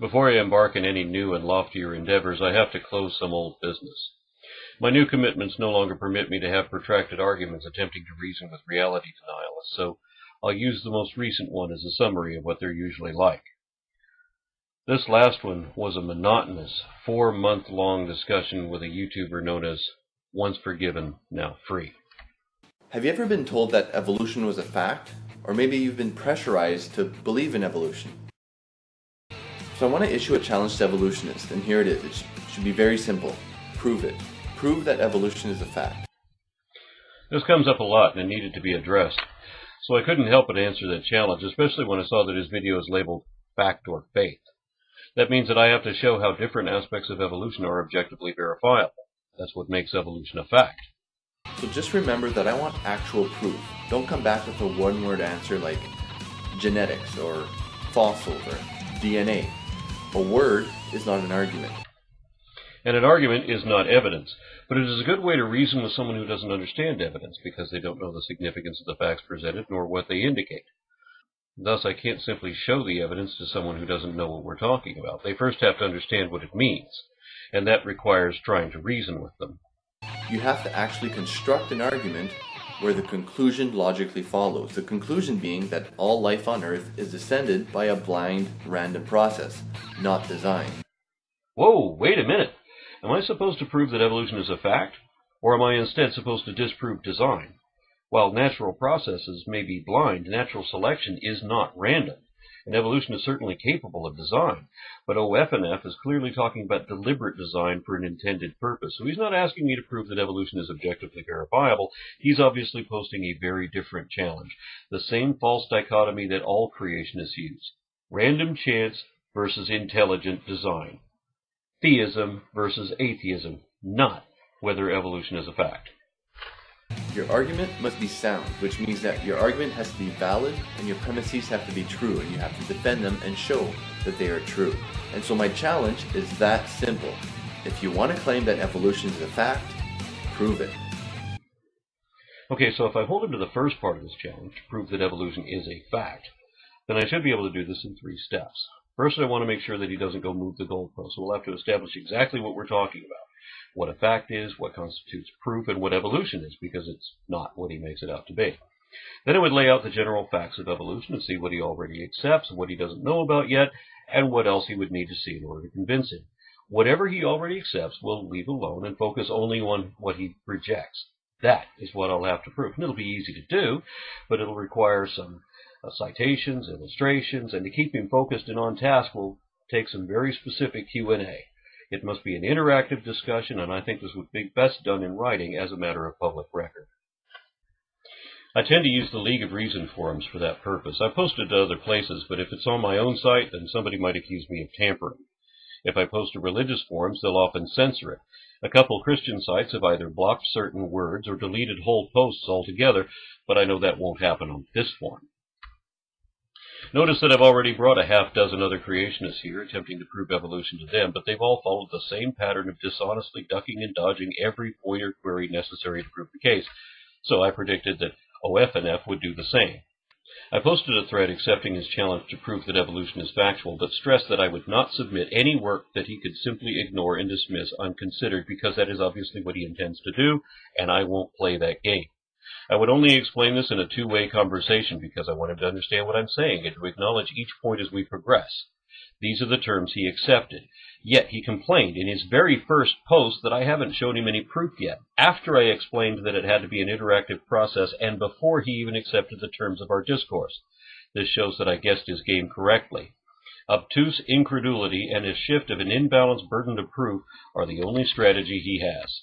Before I embark in any new and loftier endeavors, I have to close some old business. My new commitments no longer permit me to have protracted arguments attempting to reason with reality denialists, so I'll use the most recent one as a summary of what they're usually like. This last one was a monotonous 4-month-long discussion with a YouTuber known as OnceForgivenNowFree. Have you ever been told that evolution was a fact? Or maybe you've been pressurized to believe in evolution? So I want to issue a challenge to evolutionists, and here it is. It should be very simple. Prove it. Prove that evolution is a fact. This comes up a lot and it needed to be addressed, so I couldn't help but answer that challenge, especially when I saw that his video is labeled fact or faith. That means that I have to show how different aspects of evolution are objectively verifiable. That's what makes evolution a fact. So just remember that I want actual proof. Don't come back with a one-word answer like genetics or fossils or DNA. A word is not an argument. And an argument is not evidence, but it is a good way to reason with someone who doesn't understand evidence because they don't know the significance of the facts presented nor what they indicate. Thus, I can't simply show the evidence to someone who doesn't know what we're talking about. They first have to understand what it means, and that requires trying to reason with them. You have to actually construct an argument where the conclusion logically follows. The conclusion being that all life on Earth is descended by a blind, random process, not design. Whoa, wait a minute. Am I supposed to prove that evolution is a fact? Or am I instead supposed to disprove design? While natural processes may be blind, natural selection is not random. And evolution is certainly capable of design. But OFNF is clearly talking about deliberate design for an intended purpose. So he's not asking me to prove that evolution is objectively verifiable. He's obviously posting a very different challenge. The same false dichotomy that all creationists use. Random chance versus intelligent design. Theism versus atheism, not whether evolution is a fact. Your argument must be sound, which means that your argument has to be valid and your premises have to be true, and you have to defend them and show that they are true. And so my challenge is that simple. If you want to claim that evolution is a fact, prove it. Okay, so if I hold him to the first part of this challenge, to prove that evolution is a fact, then I should be able to do this in 3 steps. First, I want to make sure that he doesn't go move the goalpost. So we'll have to establish exactly what we're talking about. What a fact is, what constitutes proof, and what evolution is, because it's not what he makes it out to be. Then I would lay out the general facts of evolution and see what he already accepts, what he doesn't know about yet, and what else he would need to see in order to convince him. Whatever he already accepts, we'll leave alone and focus only on what he rejects. That is what I'll have to prove. And it'll be easy to do, but it'll require some citations, illustrations, and to keep him focused and on task will take some very specific Q&A. It must be an interactive discussion, and I think this would be best done in writing as a matter of public record. I tend to use the League of Reason forums for that purpose. I've posted to other places, but if it's on my own site, then somebody might accuse me of tampering. If I post to religious forums, they'll often censor it. A couple Christian sites have either blocked certain words or deleted whole posts altogether, but I know that won't happen on this forum. Notice that I've already brought a half-dozen other creationists here attempting to prove evolution to them, but they've all followed the same pattern of dishonestly ducking and dodging every point or query necessary to prove the case. So I predicted that OFNF would do the same. I posted a thread accepting his challenge to prove that evolution is factual, but stressed that I would not submit any work that he could simply ignore and dismiss unconsidered, because that is obviously what he intends to do, and I won't play that game. I would only explain this in a two-way conversation because I want him to understand what I'm saying and to acknowledge each point as we progress. These are the terms he accepted. Yet he complained in his very first post that I haven't shown him any proof yet, after I explained that it had to be an interactive process and before he even accepted the terms of our discourse. This shows that I guessed his game correctly. Obtuse incredulity and his shift of an imbalanced burden of proof are the only strategy he has.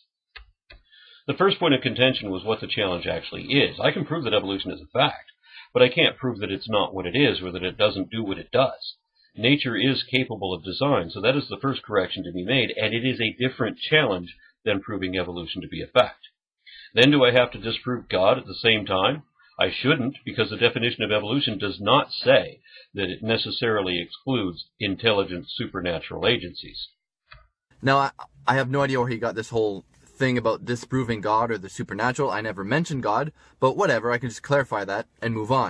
The first point of contention was what the challenge actually is. I can prove that evolution is a fact, but I can't prove that it's not what it is or that it doesn't do what it does. Nature is capable of design, so that is the first correction to be made, and it is a different challenge than proving evolution to be a fact. Then do I have to disprove God at the same time? I shouldn't, because the definition of evolution does not say that it necessarily excludes intelligent supernatural agencies. Now, I have no idea where he got this whole thing about disproving God or the supernatural. I never mentioned God, but whatever, I can just clarify that and move on.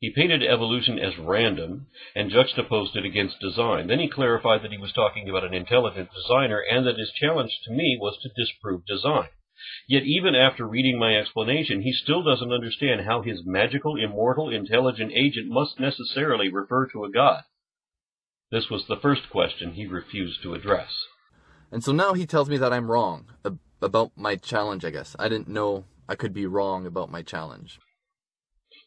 He painted evolution as random and juxtaposed it against design. Then he clarified that he was talking about an intelligent designer and that his challenge to me was to disprove design. Yet even after reading my explanation, he still doesn't understand how his magical, immortal, intelligent agent must necessarily refer to a god. This was the first question he refused to address. And so now he tells me that I'm wrong about my challenge, I guess. I didn't know I could be wrong about my challenge.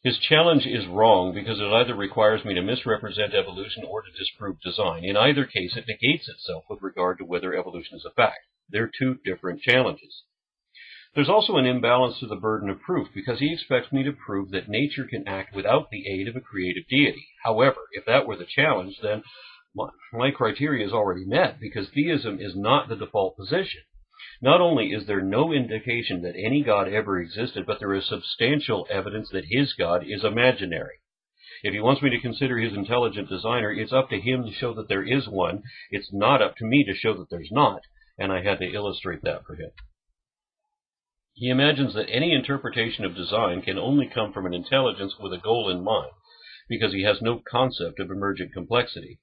His challenge is wrong because it either requires me to misrepresent evolution or to disprove design. In either case, it negates itself with regard to whether evolution is a fact. They're two different challenges. There's also an imbalance to the burden of proof because he expects me to prove that nature can act without the aid of a creative deity. However, if that were the challenge, then my criteria is already met because theism is not the default position. Not only is there no indication that any god ever existed, but there is substantial evidence that his god is imaginary. If he wants me to consider his intelligent designer, it's up to him to show that there is one. It's not up to me to show that there's not, and I had to illustrate that for him. He imagines that any interpretation of design can only come from an intelligence with a goal in mind, because he has no concept of emergent complexity.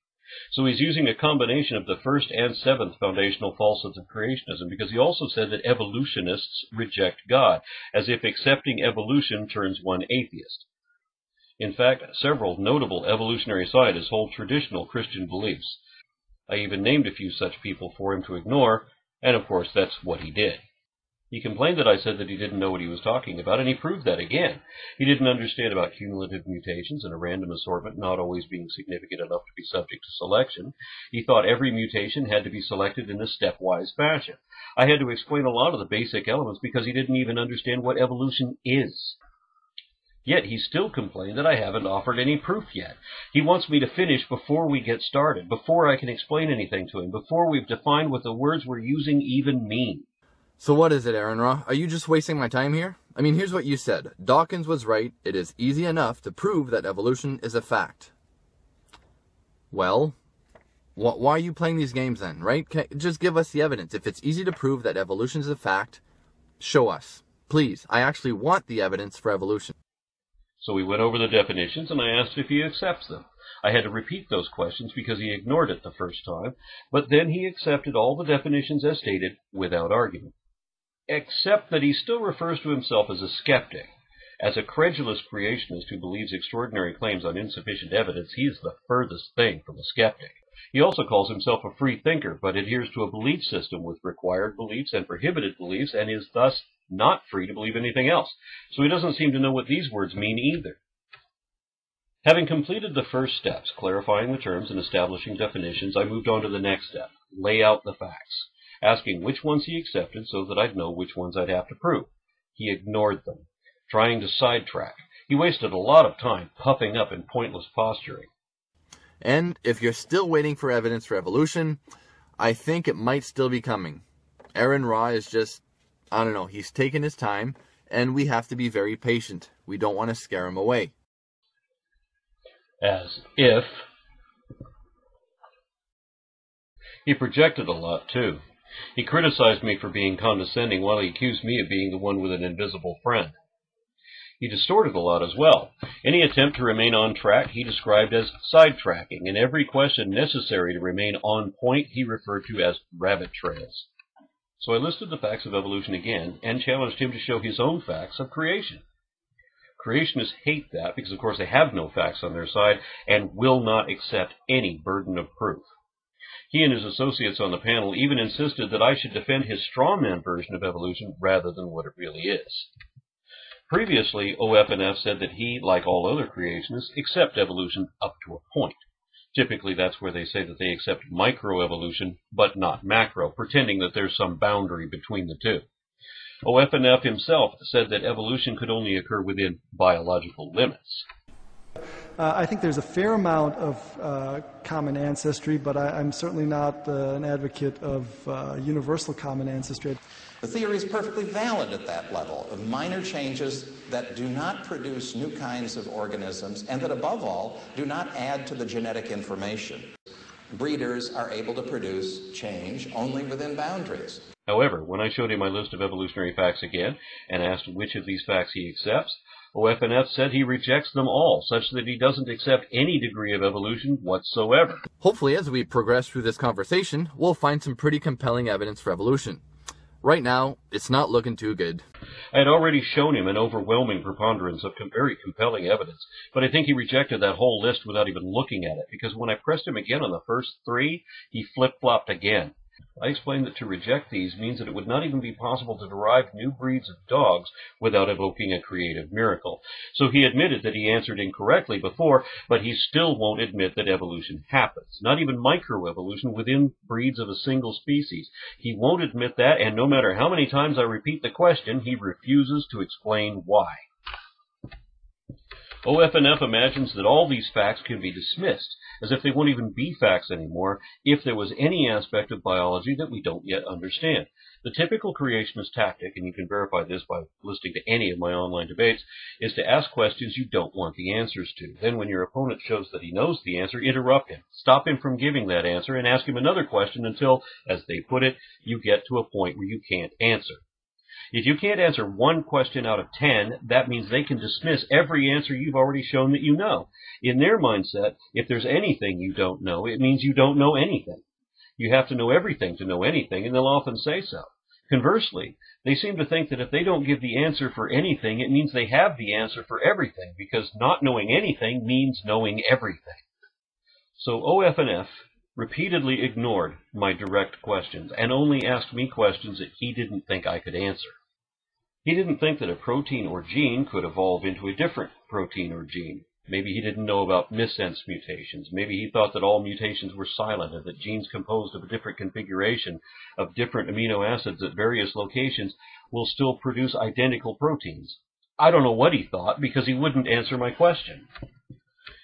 So he's using a combination of the first and seventh foundational falsehoods of creationism, because he also said that evolutionists reject God, as if accepting evolution turns one atheist. In fact, several notable evolutionary scientists hold traditional Christian beliefs. I even named a few such people for him to ignore, and of course that's what he did. He complained that I said that he didn't know what he was talking about, and he proved that again. He didn't understand about cumulative mutations and a random assortment not always being significant enough to be subject to selection. He thought every mutation had to be selected in a stepwise fashion. I had to explain a lot of the basic elements because he didn't even understand what evolution is. Yet he still complained that I haven't offered any proof yet. He wants me to finish before we get started, before I can explain anything to him, before we've defined what the words we're using even mean. So what is it, AronRa? Are you just wasting my time here? I mean, here's what you said. Dawkins was right. It is easy enough to prove that evolution is a fact. Well, why are you playing these games then, right? Just give us the evidence. If it's easy to prove that evolution is a fact, show us. Please, I actually want the evidence for evolution. So we went over the definitions, and I asked if he accepts them. I had to repeat those questions because he ignored it the first time, but then he accepted all the definitions as stated without argument. Except that he still refers to himself as a skeptic. As a credulous creationist who believes extraordinary claims on insufficient evidence, he is the furthest thing from a skeptic. He also calls himself a free thinker, but adheres to a belief system with required beliefs and prohibited beliefs, and is thus not free to believe anything else. So he doesn't seem to know what these words mean either. Having completed the first steps, clarifying the terms and establishing definitions, I moved on to the next step, lay out the facts, asking which ones he accepted so that I'd know which ones I'd have to prove. He ignored them, trying to sidetrack. He wasted a lot of time puffing up in pointless posturing. And if you're still waiting for evidence for evolution, I think it might still be coming. AronRa is just, I don't know, he's taking his time, and we have to be very patient. We don't want to scare him away. As if. He projected a lot, too. He criticized me for being condescending while he accused me of being the one with an invisible friend. He distorted a lot as well. Any attempt to remain on track he described as sidetracking, and every question necessary to remain on point he referred to as rabbit trails. So I listed the facts of evolution again and challenged him to show his own facts of creation. Creationists hate that because, of course, they have no facts on their side and will not accept any burden of proof. He and his associates on the panel even insisted that I should defend his strawman version of evolution rather than what it really is. Previously, OFNF said that he, like all other creationists, accept evolution up to a point. Typically, that's where they say that they accept microevolution, but not macro, pretending that there's some boundary between the two. OFNF himself said that evolution could only occur within biological limits. I think there's a fair amount of common ancestry, but I'm certainly not an advocate of universal common ancestry. The theory is perfectly valid at that level of minor changes that do not produce new kinds of organisms and that, above all, do not add to the genetic information. Breeders are able to produce change only within boundaries. However, when I showed him my list of evolutionary facts again and asked which of these facts he accepts, OFNF said he rejects them all, such that he doesn't accept any degree of evolution whatsoever. Hopefully, as we progress through this conversation, we'll find some pretty compelling evidence for evolution. Right now, it's not looking too good. I had already shown him an overwhelming preponderance of very compelling evidence, but I think he rejected that whole list without even looking at it, because when I pressed him again on the first three, he flip-flopped again. I explained that to reject these means that it would not even be possible to derive new breeds of dogs without evoking a creative miracle. So he admitted that he answered incorrectly before, but he still won't admit that evolution happens, not even microevolution within breeds of a single species. He won't admit that, and no matter how many times I repeat the question, he refuses to explain why. OFNF imagines that all these facts can be dismissed, as if they won't even be facts anymore, if there was any aspect of biology that we don't yet understand. The typical creationist tactic, and you can verify this by listening to any of my online debates, is to ask questions you don't want the answers to. Then when your opponent shows that he knows the answer, interrupt him. Stop him from giving that answer and ask him another question until, as they put it, you get to a point where you can't answer. If you can't answer one question out of 10, that means they can dismiss every answer you've already shown that you know. In their mindset, if there's anything you don't know, it means you don't know anything. You have to know everything to know anything, and they'll often say so. Conversely, they seem to think that if they don't give the answer for anything, it means they have the answer for everything, because not knowing anything means knowing everything. So OFNF repeatedly ignored my direct questions and only asked me questions that he didn't think I could answer. He didn't think that a protein or gene could evolve into a different protein or gene. Maybe he didn't know about missense mutations. Maybe he thought that all mutations were silent and that genes composed of a different configuration of different amino acids at various locations will still produce identical proteins. I don't know what he thought because he wouldn't answer my question.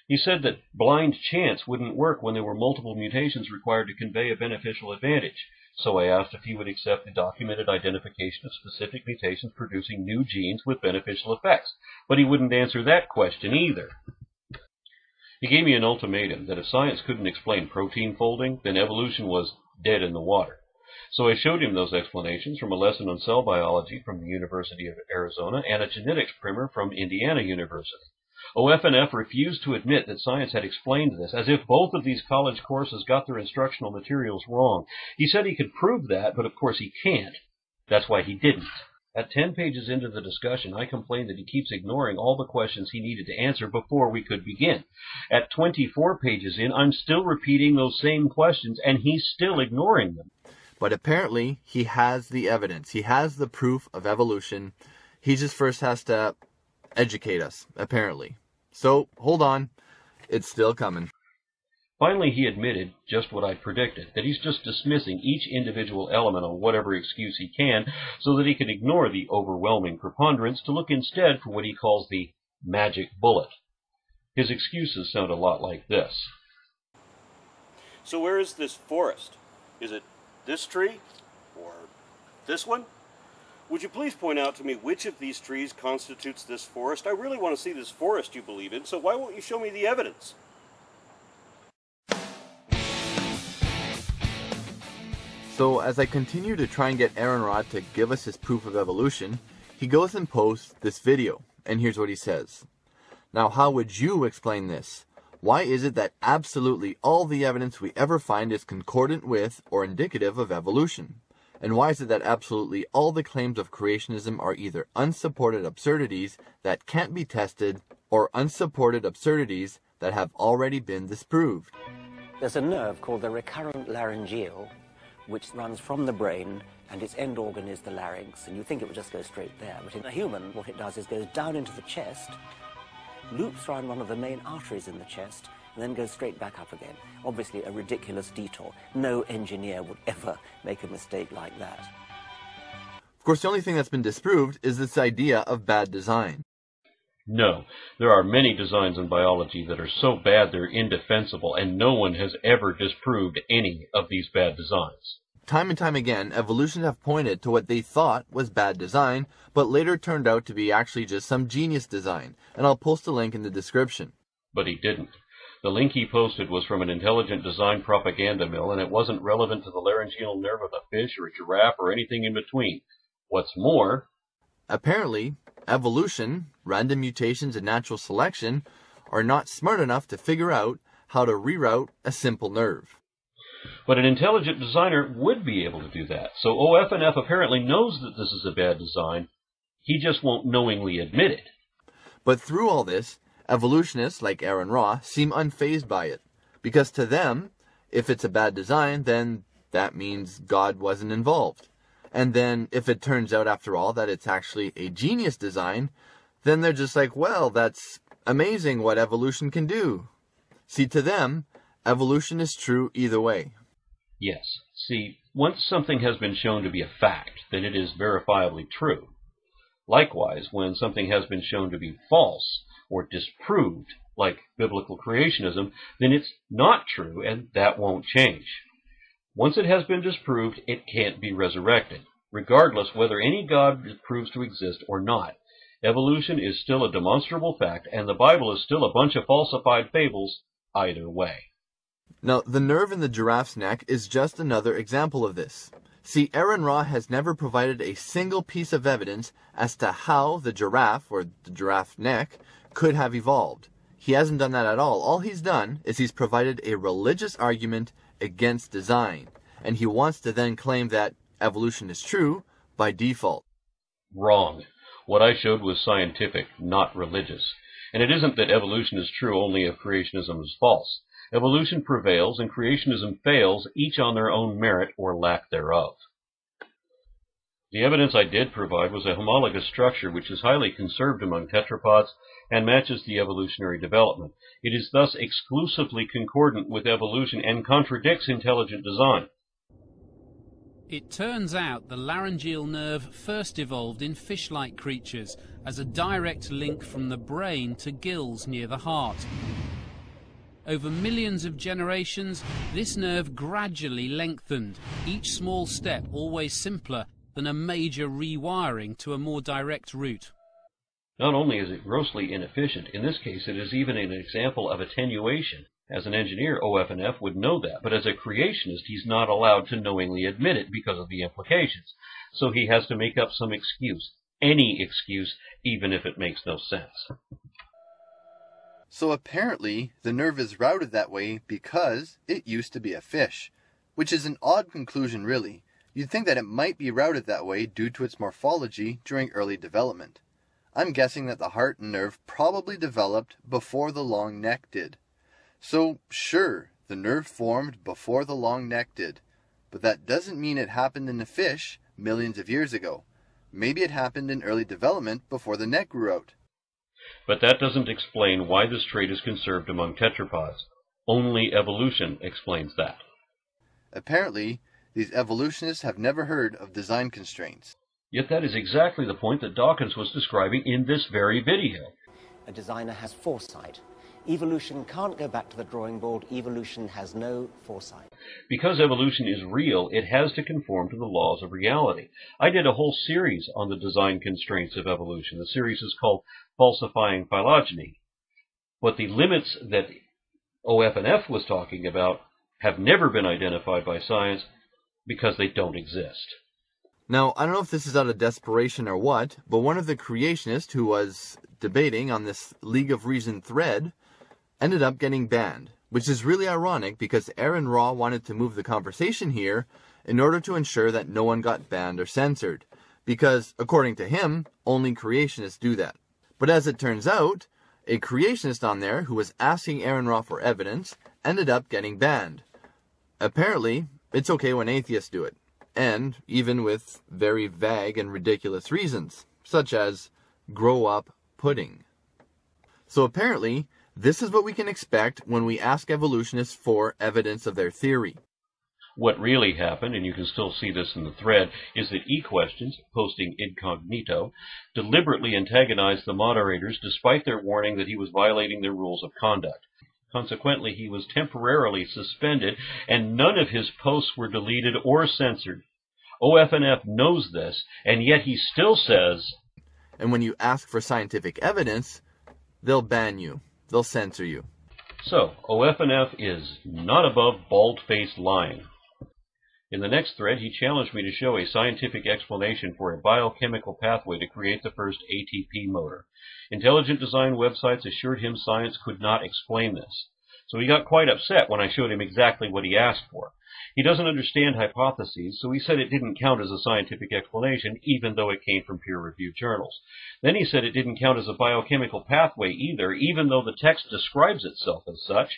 He said that blind chance wouldn't work when there were multiple mutations required to convey a beneficial advantage. So I asked if he would accept the documented identification of specific mutations producing new genes with beneficial effects. But he wouldn't answer that question either. He gave me an ultimatum that if science couldn't explain protein folding, then evolution was dead in the water. So I showed him those explanations from a lesson on cell biology from the University of Arizona and a genetics primer from Indiana University. OFNF refused to admit that science had explained this, as if both of these college courses got their instructional materials wrong. He said he could prove that, but of course he can't. That's why he didn't. At 10 pages into the discussion, I complained that he keeps ignoring all the questions he needed to answer before we could begin. At 24 pages in, I'm still repeating those same questions, and he's still ignoring them. But apparently, he has the evidence. He has the proof of evolution. He just first has to educate us, apparently. So, hold on. It's still coming. Finally, he admitted just what I predicted, that he's just dismissing each individual element on whatever excuse he can so that he can ignore the overwhelming preponderance to look instead for what he calls the magic bullet. His excuses sound a lot like this. So where is this forest? Is it this tree? Or this one? Would you please point out to me which of these trees constitutes this forest? I really want to see this forest you believe in, so why won't you show me the evidence? So as I continue to try and get AronRa to give us his proof of evolution, he goes and posts this video, and here's what he says. Now, how would you explain this? Why is it that absolutely all the evidence we ever find is concordant with or indicative of evolution? And why is it that absolutely all the claims of creationism are either unsupported absurdities that can't be tested or unsupported absurdities that have already been disproved? There's a nerve called the recurrent laryngeal, which runs from the brain, and its end organ is the larynx, and you think it would just go straight there. But in a human, what it does is goes down into the chest, loops around one of the main arteries in the chest, and then goes straight back up again. Obviously a ridiculous detour. No engineer would ever make a mistake like that. Of course, the only thing that's been disproved is this idea of bad design. No, there are many designs in biology that are so bad they're indefensible, and no one has ever disproved any of these bad designs. Time and time again, evolutionists have pointed to what they thought was bad design, but later turned out to be actually just some genius design, and I'll post a link in the description. But he didn't. The link he posted was from an intelligent design propaganda mill, and it wasn't relevant to the laryngeal nerve of a fish or a giraffe or anything in between. What's more, apparently, Evolution, random mutations, and natural selection are not smart enough to figure out how to reroute a simple nerve. But an intelligent designer would be able to do that. So OFNF apparently knows that this is a bad design. He just won't knowingly admit it. But through all this, evolutionists like AronRa seem unfazed by it. Because to them, if it's a bad design, then that means God wasn't involved. And then if it turns out after all that it's actually a genius design, then they're just like, well, that's amazing what evolution can do. See, to them, evolution is true either way. Yes. See, once something has been shown to be a fact, then it is verifiably true. Likewise, when something has been shown to be false or disproved, like biblical creationism, then it's not true, and that won't change. Once it has been disproved, it can't be resurrected, regardless whether any God proves to exist or not. Evolution is still a demonstrable fact, and the Bible is still a bunch of falsified fables either way. Now, the nerve in the giraffe's neck is just another example of this. See, AronRa has never provided a single piece of evidence as to how the giraffe, or the giraffe neck, could have evolved. He hasn't done that at all. All he's done is he's provided a religious argument against design, and he wants to then claim that evolution is true by default. Wrong. What I showed was scientific, not religious. And it isn't that evolution is true only if creationism is false. Evolution prevails and creationism fails, each on their own merit or lack thereof. The evidence I did provide was a homologous structure which is highly conserved among tetrapods and matches the evolutionary development. It is thus exclusively concordant with evolution and contradicts intelligent design. It turns out the laryngeal nerve first evolved in fish-like creatures as a direct link from the brain to gills near the heart. Over millions of generations, this nerve gradually lengthened, each small step always simpler than a major rewiring to a more direct route. Not only is it grossly inefficient, in this case it is even an example of attenuation. As an engineer, OFNF would know that, but as a creationist, he's not allowed to knowingly admit it because of the implications. So he has to make up some excuse, any excuse, even if it makes no sense. So apparently, the nerve is routed that way because it used to be a fish, which is an odd conclusion really. You'd think that it might be routed that way due to its morphology during early development. I'm guessing that the heart and nerve probably developed before the long neck did. So, sure, the nerve formed before the long neck did, but that doesn't mean it happened in a fish millions of years ago. Maybe it happened in early development before the neck grew out. But that doesn't explain why this trait is conserved among tetrapods. Only evolution explains that. Apparently, these evolutionists have never heard of design constraints. Yet that is exactly the point that Dawkins was describing in this very video. A designer has foresight. Evolution can't go back to the drawing board. Evolution has no foresight. Because evolution is real, it has to conform to the laws of reality. I did a whole series on the design constraints of evolution. The series is called Falsifying Phylogeny. But the limits that OFNF was talking about have never been identified by science because they don't exist. Now, I don't know if this is out of desperation or what, but one of the creationists who was debating on this League of Reason thread ended up getting banned, which is really ironic because AronRa wanted to move the conversation here in order to ensure that no one got banned or censored, because, according to him, only creationists do that. But as it turns out, a creationist on there who was asking AronRa for evidence ended up getting banned. Apparently, it's okay when atheists do it, and even with very vague and ridiculous reasons, such as grow up pudding. So apparently, this is what we can expect when we ask evolutionists for evidence of their theory. What really happened, and you can still see this in the thread, is that eQuestions, posting incognito, deliberately antagonized the moderators despite their warning that he was violating their rules of conduct. Consequently, he was temporarily suspended, and none of his posts were deleted or censored. OFNF knows this, and yet he still says... And when you ask for scientific evidence, they'll ban you. They'll censor you. So, OFNF is not above bald-faced lying. In the next thread, he challenged me to show a scientific explanation for a biochemical pathway to create the first ATP motor. Intelligent design websites assured him science could not explain this. So he got quite upset when I showed him exactly what he asked for. He doesn't understand hypotheses, so he said it didn't count as a scientific explanation, even though it came from peer-reviewed journals. Then he said it didn't count as a biochemical pathway either, even though the text describes itself as such.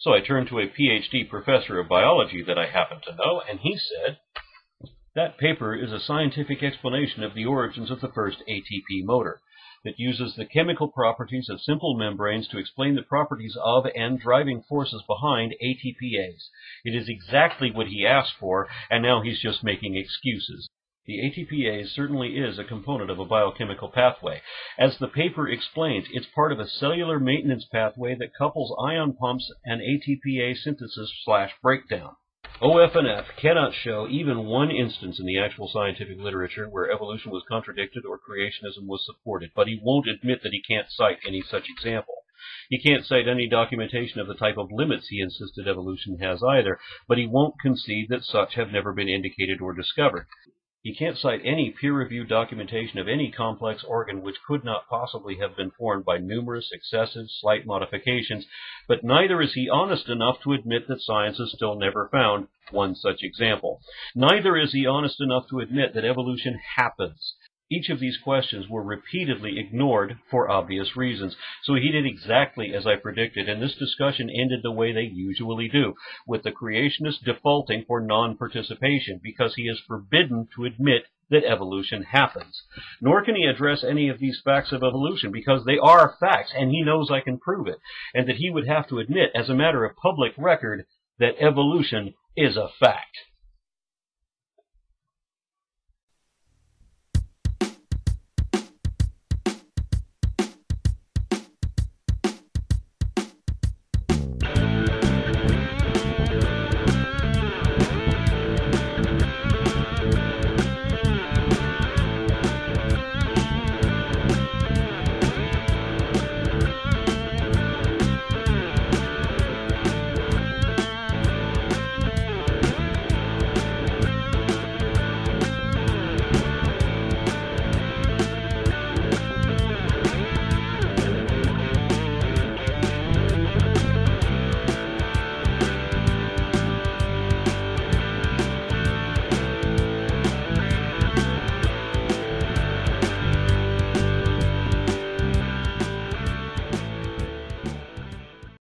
So I turned to a PhD professor of biology that I happen to know, and he said, that paper is a scientific explanation of the origins of the first ATP motor. It uses the chemical properties of simple membranes to explain the properties of and driving forces behind ATPase. It is exactly what he asked for, and now he's just making excuses. The ATPase certainly is a component of a biochemical pathway. As the paper explains, it's part of a cellular maintenance pathway that couples ion pumps and ATPase synthesis/breakdown. OFNF cannot show even one instance in the actual scientific literature where evolution was contradicted or creationism was supported, but he won't admit that he can't cite any such example. He can't cite any documentation of the type of limits he insisted evolution has either, but he won't concede that such have never been indicated or discovered. He can't cite any peer-reviewed documentation of any complex organ which could not possibly have been formed by numerous, excessive, slight modifications, but neither is he honest enough to admit that science has still never found one such example. Neither is he honest enough to admit that evolution happens. Each of these questions were repeatedly ignored for obvious reasons, so he did exactly as I predicted, and this discussion ended the way they usually do, with the creationist defaulting for non-participation, because he is forbidden to admit that evolution happens. Nor can he address any of these facts of evolution, because they are facts, and he knows I can prove it, and that he would have to admit, as a matter of public record, that evolution is a fact.